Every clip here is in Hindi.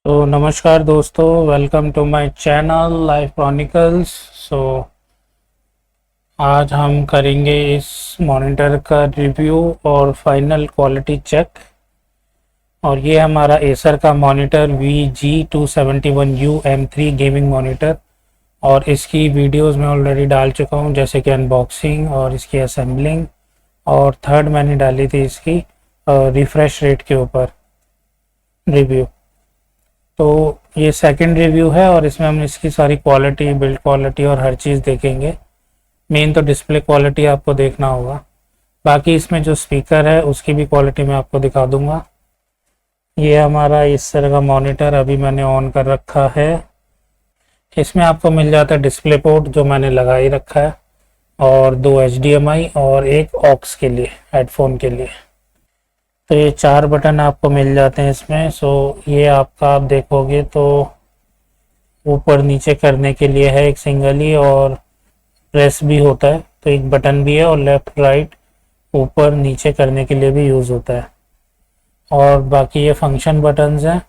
तो नमस्कार दोस्तों, welcome to my channel life chronicles. So आज हम करेंगे इस मॉनिटर का रिव्यू और फाइनल क्वालिटी चेक। और ये हमारा एसर का monitor VG271U M3 gaming monitor. और इसकी वीडियोस मैं ऑलरेडी डाल चुका हूँ, जैसे कि अनबॉक्सिंग और इसकी असेंबलिंग। और थर्ड मैंने डाली थी इसकी रिफ्रेश रेट के ऊपर रिव्यू। तो ये सेकंड रिव्यू है और इसमें हम इसकी सारी क्वालिटी, बिल्ड क्वालिटी और हर चीज़ देखेंगे। मेन तो डिस्प्ले क्वालिटी आपको देखना होगा, बाकी इसमें जो स्पीकर है उसकी भी क्वालिटी मैं आपको दिखा दूंगा। ये हमारा इस तरह का मॉनिटर अभी मैंने ऑन कर रखा है। इसमें आपको मिल जाता है डिस्प्ले पोर्ट जो मैंने लगा ही रखा है, और दो HDMI और एक ऑक्स के लिए, हेडफोन के लिए। तो ये 4 बटन आपको मिल जाते हैं इसमें। सो ये आपका आप देखोगे तो ऊपर नीचे करने के लिए है एक सिंगल ही, और प्रेस भी होता है तो एक बटन भी है, और लेफ्ट राइट ऊपर नीचे करने के लिए भी यूज़ होता है। और बाकी ये फंक्शन बटन्स हैं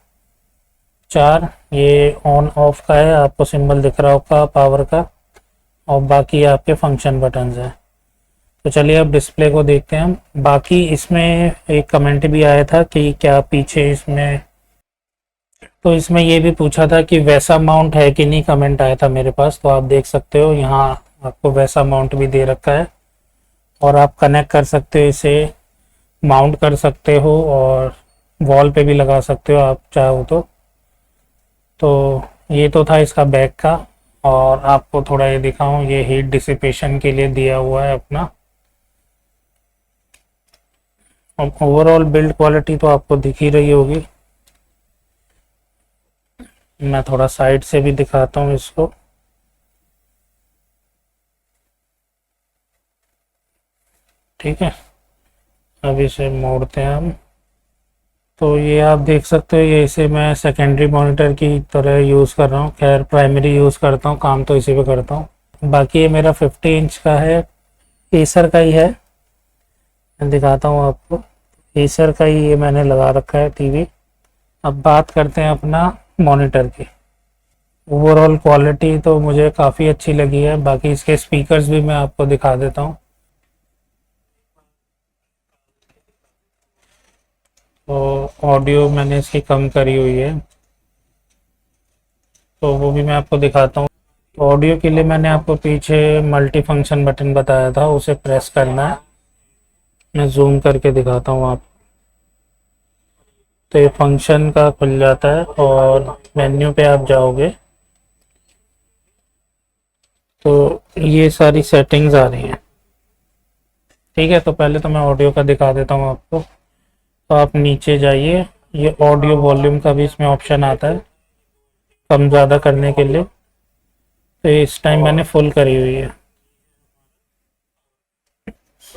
4। ये ऑन ऑफ का है, आपको सिंबल दिख रहा होगा पावर का, और बाकी आपके फंक्शन बटन्स हैं। तो चलिए अब डिस्प्ले को देखते हैं हम। बाकी इसमें एक कमेंट भी आया था कि क्या पीछे इसमें, तो इसमें ये भी पूछा था कि वैसा माउंट है कि नहीं, कमेंट आया था मेरे पास। तो आप देख सकते हो यहाँ आपको वैसा माउंट भी दे रखा है, और आप कनेक्ट कर सकते हो इसे, माउंट कर सकते हो, और वॉल पे भी लगा सकते हो आप चाहो तो ये तो था इसका बैक का। और आपको थोड़ा ये दिखाऊं, ये हीट डिसिपेशन के लिए दिया हुआ है अपना। और ओवरऑल बिल्ड क्वालिटी तो आपको दिख ही रही होगी। मैं थोड़ा साइड से भी दिखाता हूँ इसको। ठीक है, अब इसे मोड़ते हैं हम। तो ये आप देख सकते हो, ये इसे मैं सेकेंडरी मॉनिटर की तरह यूज़ कर रहा हूँ। खैर प्राइमरी यूज़ करता हूँ, काम तो इसी पे करता हूँ। बाकी ये मेरा 50 इंच का है, एसर का ही है। मैं दिखाता हूँ आपको, एसर का ही ये मैंने लगा रखा है टीवी। अब बात करते हैं अपना मॉनिटर की। ओवरऑल क्वालिटी तो मुझे काफ़ी अच्छी लगी है। बाकी इसके स्पीकर्स भी मैं आपको दिखा देता हूँ। तो ऑडियो मैंने इसकी कम करी हुई है, तो वो भी मैं आपको दिखाता हूँ। तो ऑडियो के लिए मैंने आपको पीछे मल्टी फंक्शन बटन बताया था, उसे प्रेस करना है। मैं जूम करके दिखाता हूँ आप। तो ये फंक्शन का खुल जाता है, और मेन्यू पे आप जाओगे तो ये सारी सेटिंग्स आ रही हैं। ठीक है, तो पहले तो मैं ऑडियो का दिखा देता हूँ आपको। तो आप नीचे जाइए, ये ऑडियो वॉल्यूम का भी इसमें ऑप्शन आता है कम ज़्यादा करने के लिए। तो इस टाइम मैंने फुल करी हुई है।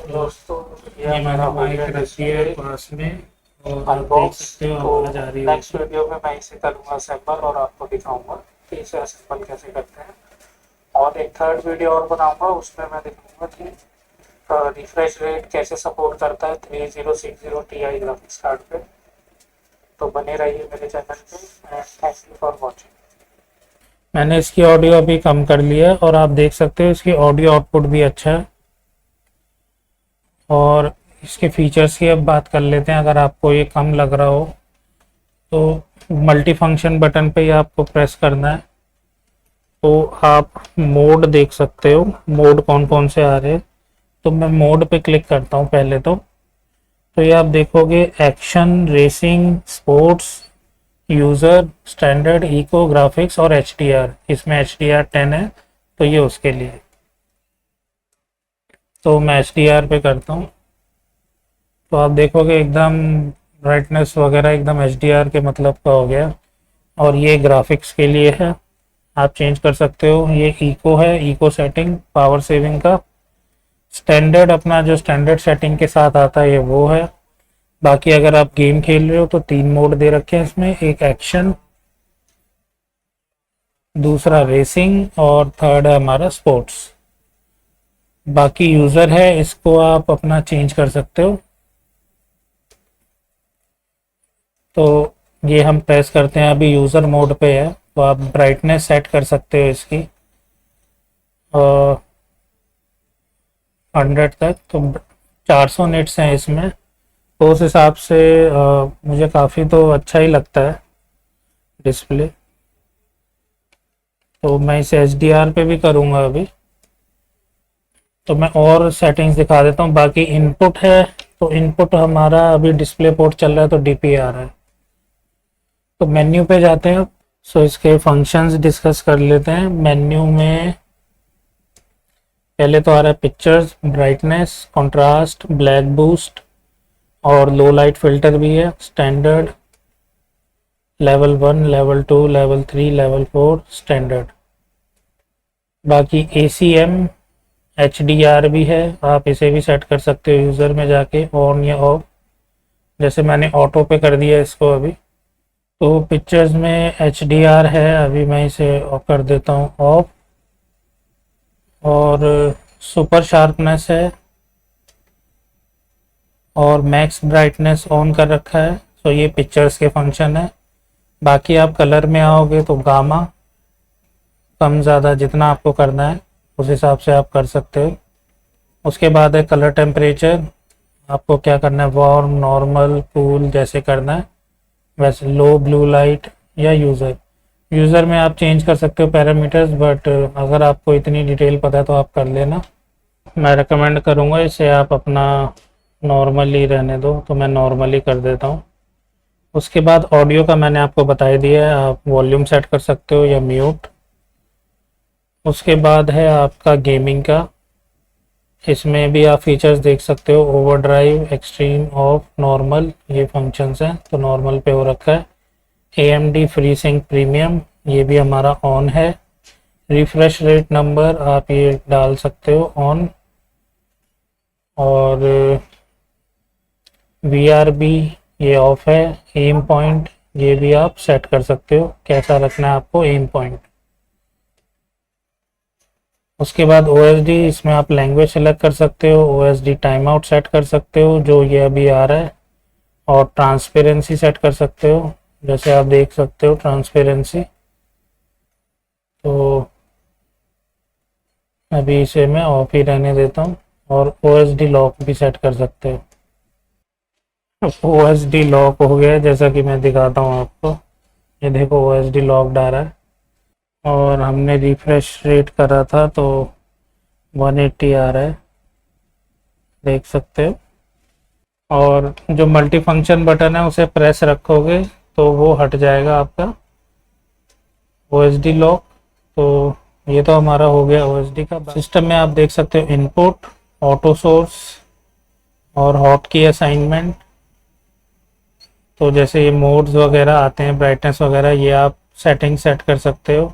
दोस्तों ये हमारा माइक रखी है पास में, और आप देख सकते हो आवाज आ रही है। नेक्स्ट वीडियो में मैं इसे करूँगा असेंबल, और आपको दिखाऊंगा कि इसे असेंबल कैसे करते हैं। और एक थर्ड वीडियो और बनाऊंगा, उसमें मैं दिखाऊंगा कि रिफ्रेश रेट कैसे सपोर्ट करता है 3060 Ti ग्राफिक्स कार्ड पे। तो बने रहिए मेरे चैनल पे। Thank you for watching. मैंने इसकी ऑडियो अभी कम कर लिया है, और आप देख सकते हो इसकी ऑडियो आउटपुट भी अच्छा है। और इसके फीचर्स की अब बात कर लेते हैं। अगर आपको ये कम लग रहा हो तो मल्टी फंक्शन बटन पे ही आपको प्रेस करना है। तो आप मोड देख सकते हो, मोड कौन कौन से आ रहे हैं। तो मैं मोड पे क्लिक करता हूँ पहले तो ये आप देखोगे action, racing, sports, user, standard, eco, graphics और HDR। इसमें HDR 10 है, तो ये उसके लिए। तो मैं HDR पे करता हूँ, तो आप देखोगे एकदम ब्राइटनेस वगैरह एकदम HDR के मतलब का हो गया। और ये ग्राफिक्स के लिए है, आप चेंज कर सकते हो। ये इको है, इको सेटिंग पावर सेविंग का। स्टैंडर्ड अपना जो स्टैंडर्ड सेटिंग के साथ आता है ये वो है। बाकी अगर आप गेम खेल रहे हो तो 3 मोड दे रखे हैं इसमें, एक एक्शन, दूसरा रेसिंग, और थर्ड है हमारा स्पोर्ट्स। बाकी यूज़र है, इसको आप अपना चेंज कर सकते हो। तो ये हम प्रेस करते हैं, अभी यूज़र मोड पे है, तो आप ब्राइटनेस सेट कर सकते हो इसकी 100 तक। तो 400 निट्स हैं इसमें, तो उस हिसाब से मुझे काफ़ी तो अच्छा ही लगता है डिस्प्ले। तो मैं इसे HDR पे भी करूँगा अभी। तो मैं और सेटिंग्स दिखा देता हूँ। बाकी इनपुट है, तो इनपुट हमारा अभी डिस्प्ले पोर्ट चल रहा है, तो DPI आ रहा है। तो मेन्यू पे जाते हैं। सो इसके फंक्शंस डिस्कस कर लेते हैं। मेन्यू में पहले तो आ रहा है pictures, brightness, contrast, black boost और लो लाइट फिल्टर भी है, standard, level 1, level 2, level 3, level 4 standard. बाकी ACM HDR भी है, आप इसे भी सेट कर सकते हो यूज़र में जाके, ऑन या ऑफ। जैसे मैंने ऑटो पे कर दिया इसको अभी। तो पिक्चर्स में HDR है, अभी मैं इसे कर देता हूँ ऑफ। और सुपर शार्पनेस है और मैक्स ब्राइटनेस ऑन कर रखा है। तो ये पिक्चर्स के फंक्शन है। बाकी आप कलर में आओगे तो गामा कम ज़्यादा जितना आपको करना है उस हिसाब से आप कर सकते हो। उसके बाद है कलर टेम्परेचर, आपको क्या करना है, वार्म, नॉर्मल, कूल जैसे करना है वैसे, लो, ब्लू लाइट या यूज़र में आप चेंज कर सकते हो पैरामीटर्स, बट अगर आपको इतनी डिटेल पता है तो आप कर लेना। मैं रेकमेंड करूँगा इसे आप अपना नॉर्मली रहने दो, तो मैं नॉर्मली कर देता हूँ। उसके बाद ऑडियो का मैंने आपको बता ही दिया है, आप वॉल्यूम सेट कर सकते हो या म्यूट। उसके बाद है आपका गेमिंग का, इसमें भी आप फीचर्स देख सकते हो, ओवरड्राइव, एक्सट्रीम, ऑफ, नॉर्मल, ये फंक्शंस हैं। तो नॉर्मल पे हो रखा है। AMD फ्री सिंक प्रीमियम, ये भी हमारा ऑन है। रिफ्रेश रेट नंबर आप ये डाल सकते हो ऑन। और VRB ये ऑफ है। एम पॉइंट ये भी आप सेट कर सकते हो, कैसा रखना है आपको एम पॉइंट। उसके बाद OSD, इसमें आप लैंग्वेज सेलेक्ट कर सकते हो, OSD टाइम आउट सेट कर सकते हो जो ये अभी आ रहा है, और ट्रांसपेरेंसी सेट कर सकते हो, जैसे आप देख सकते हो ट्रांसपेरेंसी। तो अभी इसे मैं ऑफ ही रहने देता हूँ। और OSD लॉक भी सेट कर सकते हो। OSD लॉक हो गया है, जैसा कि मैं दिखाता हूँ आपको। ये देखो OSD लॉक्ड आ रहा है, और हमने रिफ्रेश रेट करा था तो 180 आ रहा है, देख सकते हो। और जो मल्टी फंक्शन बटन है उसे प्रेस रखोगे तो वो हट जाएगा आपका OSD लॉक। तो ये तो हमारा हो गया OSD का। सिस्टम में आप देख सकते हो इनपुट, ऑटो सोर्स और हॉट की असाइनमेंट। तो जैसे ये मोड्स वगैरह आते हैं, ब्राइटनेस वगैरह, ये आप सेटिंग सेट कर सकते हो।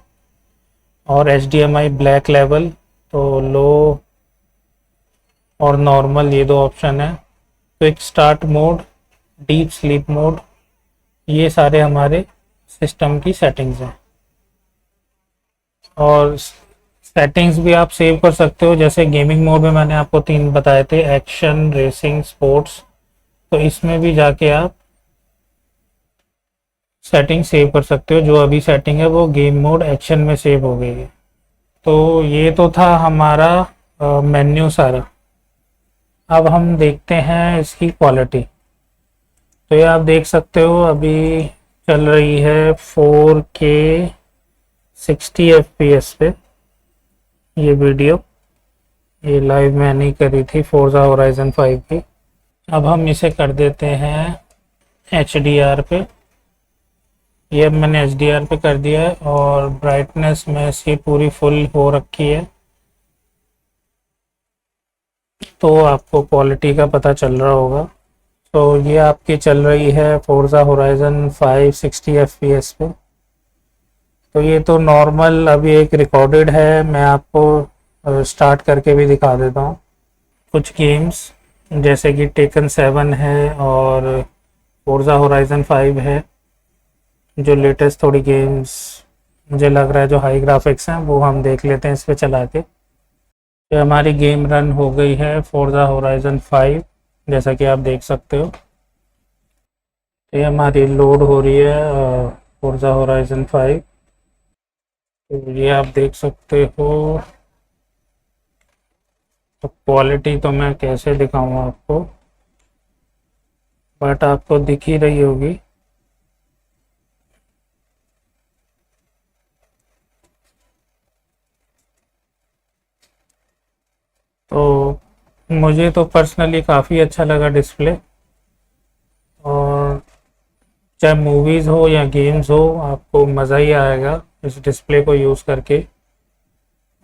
और HDMI ब्लैक लेवल, तो लो और नॉर्मल ये दो ऑप्शन है। Quick start mode, deep sleep mode, ये सारे हमारे सिस्टम की सेटिंग्स हैं। और सेटिंग्स भी आप सेव कर सकते हो, जैसे गेमिंग मोड में मैंने आपको 3 बताए थे, एक्शन, रेसिंग, स्पोर्ट्स। तो इसमें भी जाके आप सेटिंग सेव कर सकते हो। जो अभी सेटिंग है वो गेम मोड एक्शन में सेव हो गई है। तो ये तो था हमारा मेन्यू सारा। अब हम देखते हैं इसकी क्वालिटी। तो ये आप देख सकते हो अभी चल रही है 4K 60 FPS पे ये वीडियो। ये लाइव मैंने करी थी फोर्जा होराइजन 5 की। अब हम इसे कर देते हैं HDR पे। ये अब मैंने HDR पे कर दिया है, और ब्राइटनेस में इसकी पूरी फुल हो रखी है, तो आपको क्वालिटी का पता चल रहा होगा। तो ये आपकी चल रही है फोर्जा होराइजन 5 60 FPS पे। तो ये तो नॉर्मल अभी एक रिकॉर्डेड है, मैं आपको स्टार्ट करके भी दिखा देता हूँ। कुछ गेम्स जैसे कि टेकन 7 है और फोर्जा होराइजन 5 है, जो लेटेस्ट थोड़ी गेम्स मुझे लग रहा है जो हाई ग्राफिक्स हैं वो हम देख लेते हैं इस पे चला के। तो हमारी गेम रन हो गई है फोर्जा होराइजन 5, जैसा कि आप देख सकते हो। तो ये हमारी लोड हो रही है फोर्जा होराइजन 5। तो ये आप देख सकते हो। तो क्वालिटी तो मैं कैसे दिखाऊँ आपको, बट आपको दिख ही रही होगी। तो मुझे तो पर्सनली काफ़ी अच्छा लगा डिस्प्ले। और चाहे मूवीज़ हो या गेम्स हो, आपको मज़ा ही आएगा इस डिस्प्ले को यूज़ करके।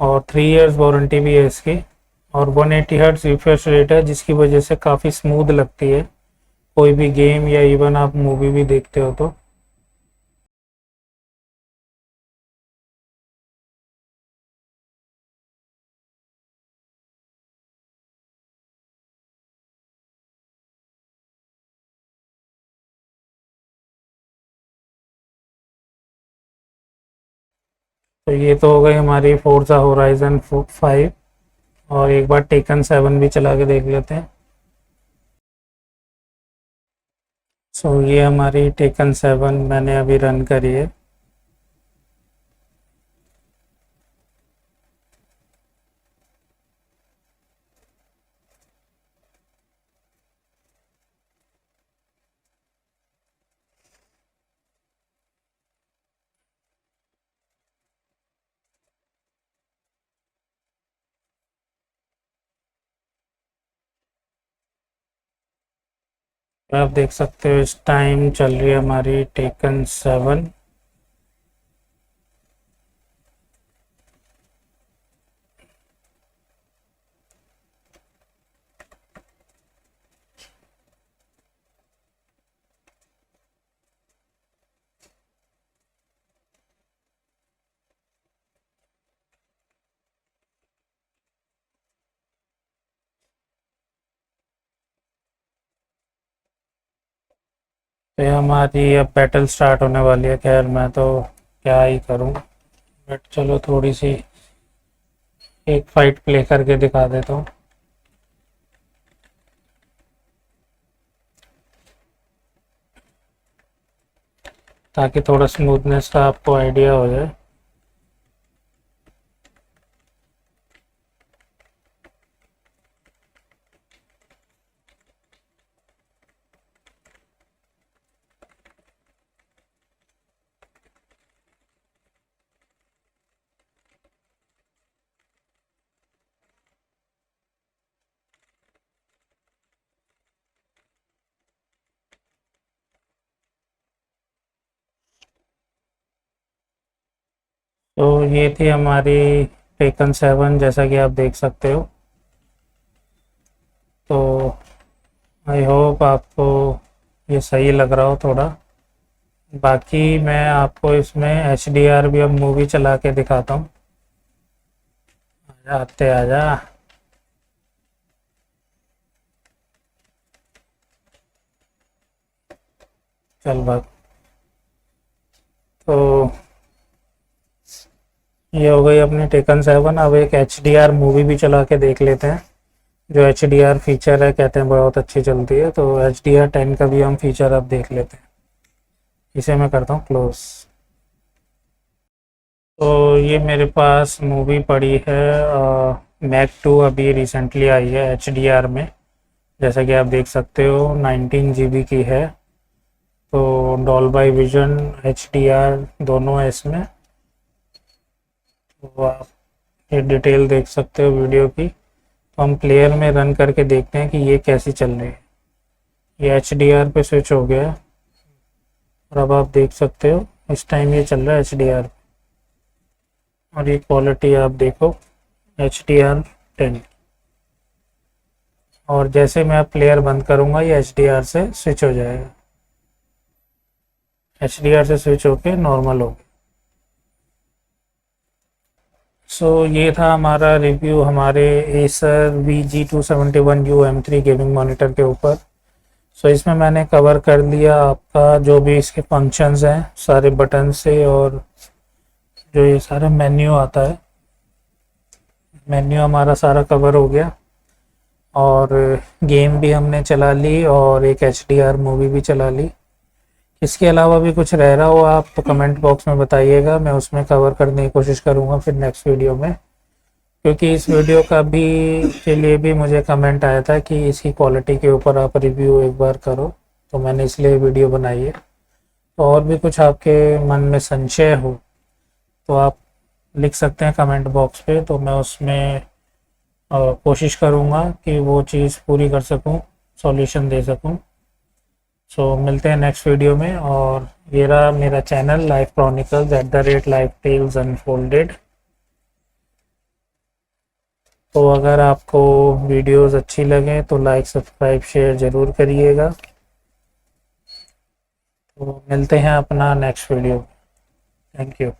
और 3 इयर्स वारंटी भी है इसकी। और 180 हर्ट्ज रिफ्रेश रेट है, जिसकी वजह से काफ़ी स्मूथ लगती है कोई भी गेम या इवन आप मूवी भी देखते हो तो। तो ये तो हो गई हमारी फोर्जा होराइजन 5। और एक बार टेकन 7 भी चला के देख लेते हैं। सो ये हमारी टेकन 7 मैंने अभी रन करी है। तो आप देख सकते हो इस टाइम चल रही है हमारी टेकन 7। तो ये हमारी अब बैटल स्टार्ट होने वाली है। खैर मैं तो क्या ही करूं, बट चलो थोड़ी सी एक फाइट प्ले करके दिखा देता हूँ, ताकि थोड़ा स्मूथनेस का आपको आइडिया हो जाए। तो ये थी हमारी टेकन 7, जैसा कि आप देख सकते हो। तो आई होप आपको ये सही लग रहा हो थोड़ा। बाकी मैं आपको इसमें HDR भी अब मूवी चला के दिखाता हूँ। आजा आते आजा। चल भाग। तो ये हो गई अपनी टेकन 7। अब एक HDR मूवी भी चला के देख लेते हैं। जो HDR फीचर है कहते हैं बहुत अच्छी चलती है, तो HDR10 का भी हम फीचर अब देख लेते हैं। इसे मैं करता हूँ क्लोज। तो ये मेरे पास मूवी पड़ी है मैक 2, अभी रिसेंटली आई है HDR में। जैसा कि आप देख सकते हो 19 GB की है। तो डॉल्बी विजन HDR दोनों है इसमें। तो आप ये डिटेल देख सकते हो वीडियो की। तो हम प्लेयर में रन करके देखते हैं कि ये कैसी चल रही है। ये HDR पे स्विच हो गया है और अब आप देख सकते हो इस टाइम ये चल रहा है HDR। और ये क्वालिटी आप देखो HDR10। और जैसे मैं प्लेयर बंद करूँगा ये HDR से स्विच हो जाएगा। HDR से स्विच होके नॉर्मल हो गया। सो ये था हमारा रिव्यू हमारे Acer VG271U M3 gaming monitor के ऊपर। सो इसमें मैंने कवर कर लिया आपका जो भी इसके फंक्शंस हैं सारे बटन से, और जो ये सारा मेन्यू आता है, मेन्यू हमारा सारा कवर हो गया। और गेम भी हमने चला ली और एक HDR मूवी भी चला ली। इसके अलावा भी कुछ रह रहा हो आप तो कमेंट बॉक्स में बताइएगा, मैं उसमें कवर करने की कोशिश करूँगा फिर नेक्स्ट वीडियो में। क्योंकि इस वीडियो का भी के लिए भी मुझे कमेंट आया था कि इसकी क्वालिटी के ऊपर आप रिव्यू एक बार करो, तो मैंने इसलिए वीडियो बनाई है। तो और भी कुछ आपके मन में संशय हो तो आप लिख सकते हैं कमेंट बॉक्स पे, तो मैं उसमें कोशिश करूँगा कि वो चीज़ पूरी कर सकूँ, सॉल्यूशन दे सकूँ। सो मिलते हैं नेक्स्ट वीडियो में। और ये रहा मेरा channel life chronicles @at life tales unfolded. तो अगर आपको वीडियोस अच्छी लगे तो लाइक सब्सक्राइब शेयर ज़रूर करिएगा। तो मिलते हैं अपना नेक्स्ट वीडियो। Thank you.